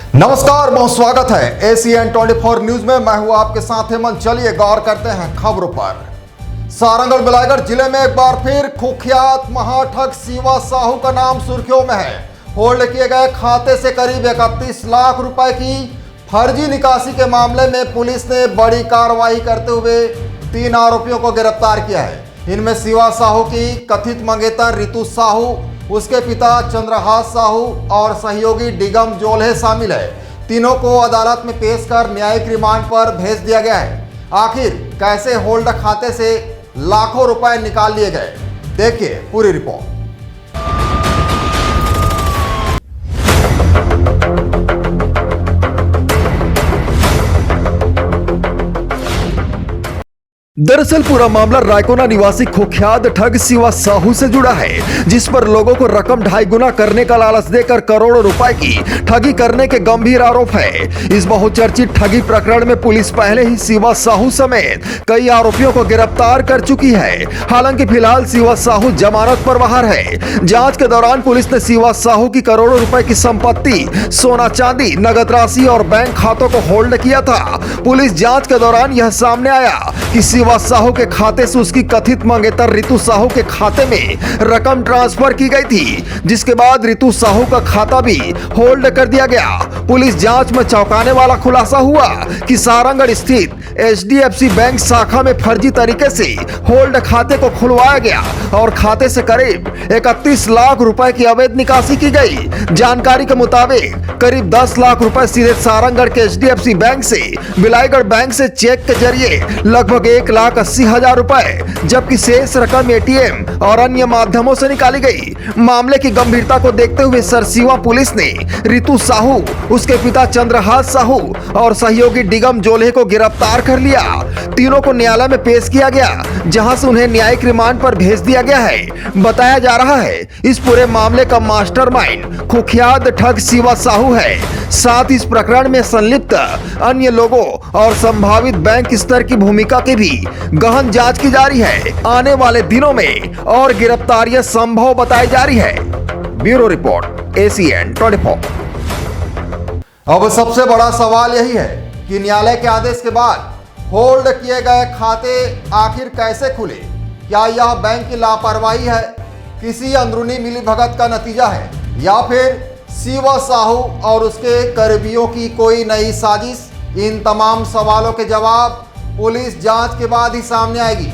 नमस्कार, बहुत स्वागत है ACN 24 न्यूज में। मैं हूं आपके साथ हेमंत। चलिए गौर करते हैं खबरों पर। सारंगढ़ बिलाईगढ़ जिले में एक बार फिर कुख्यात महाठग शिवा साहू का नाम सुर्खियों में है। होल्ड किए गए खाते से करीब 31 लाख रुपए की फर्जी निकासी के मामले में पुलिस ने बड़ी कार्रवाई करते हुए 3 आरोपियों को गिरफ्तार किया है। इनमें शिवा साहू की कथित मंगेतर रितु साहू, उसके पिता चंद्रहास साहू और सहयोगी डिगम जोल्हे शामिल है। तीनों को अदालत में पेश कर न्यायिक रिमांड पर भेज दिया गया है। आखिर कैसे होल्ड खाते से लाखों रुपए निकाल लिए गए, देखिए पूरी रिपोर्ट। दरअसल पूरा मामला रायकोना निवासी कुख्यात ठग शिवा साहू से जुड़ा है, जिस पर लोगों को रकम 2.5 गुना करने का लालच देकर करोड़ों रुपए की ठगी करने के गंभीर आरोप है। इस बहुचर्चित ठगी प्रकरण में पुलिस पहले ही शिवा साहू समेत कई आरोपियों को गिरफ्तार कर चुकी है। हालांकि फिलहाल शिवा साहू जमानत पर बाहर है। जांच के दौरान पुलिस ने शिवा साहू की करोड़ों रुपए की संपत्ति, सोना चांदी, नगद राशि और बैंक खातों को होल्ड किया था। पुलिस जांच के दौरान यह सामने आया कि शिवा साहू के खाते से उसकी कथित मंगेतर रितु साहू के खाते में रकम ट्रांसफर की गई थी, जिसके बाद रितु साहू का खाता भी होल्ड कर दिया गया। पुलिस जांच में चौंकाने वाला खुलासा हुआ कि सारंगढ़ स्थित HDFC बैंक शाखा में फर्जी तरीके से होल्ड खाते को खुलवाया गया और खाते से करीब 31 लाख रुपए की अवैध निकासी की गई। जानकारी के मुताबिक करीब 10 लाख रुपए सीधे सारंगढ़ के HDFC बैंक से बिलाईगढ़ बैंक से चेक के जरिए लगभग 1,80,000 रुपए, जबकि शेष रकम ATM और अन्य माध्यमों से निकाली गई। मामले की गंभीरता को देखते हुए सरसीवा पुलिस ने रितु साहू, उसके पिता चंद्रहास साहू और सहयोगी डिगम जोल्हे को गिरफ्तार कर लिया। तीनों को न्यायालय में पेश किया गया, जहां से उन्हें न्यायिक रिमांड पर भेज दिया गया है। बताया जा रहा है इस पूरे मामले का मास्टरमाइंड कुख्यात ठग शिवा साहू है। साथ इस प्रकरण में संलिप्त अन्य लोगों और संभावित बैंक स्तर की भूमिका की भी गहन जांच की जा रही है। आने वाले दिनों में और गिरफ्तारियां संभव बताई जा रही है। Bureau report ACN 24। अब सबसे बड़ा सवाल यही है कि न्यायालय के आदेश के बाद होल्ड किए गए खाते आखिर कैसे खुले? क्या यह बैंक की लापरवाही है, किसी अंदरूनी मिलीभगत का नतीजा है, या फिर शिवा साहू और उसके करीबियों की कोई नई साजिश? इन तमाम सवालों के जवाब पुलिस जांच के बाद ही सामने आएगी।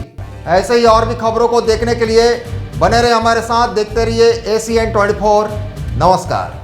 ऐसे ही और भी खबरों को देखने के लिए बने रहे हमारे साथ, देखते रहिए ACN 24। नमस्कार।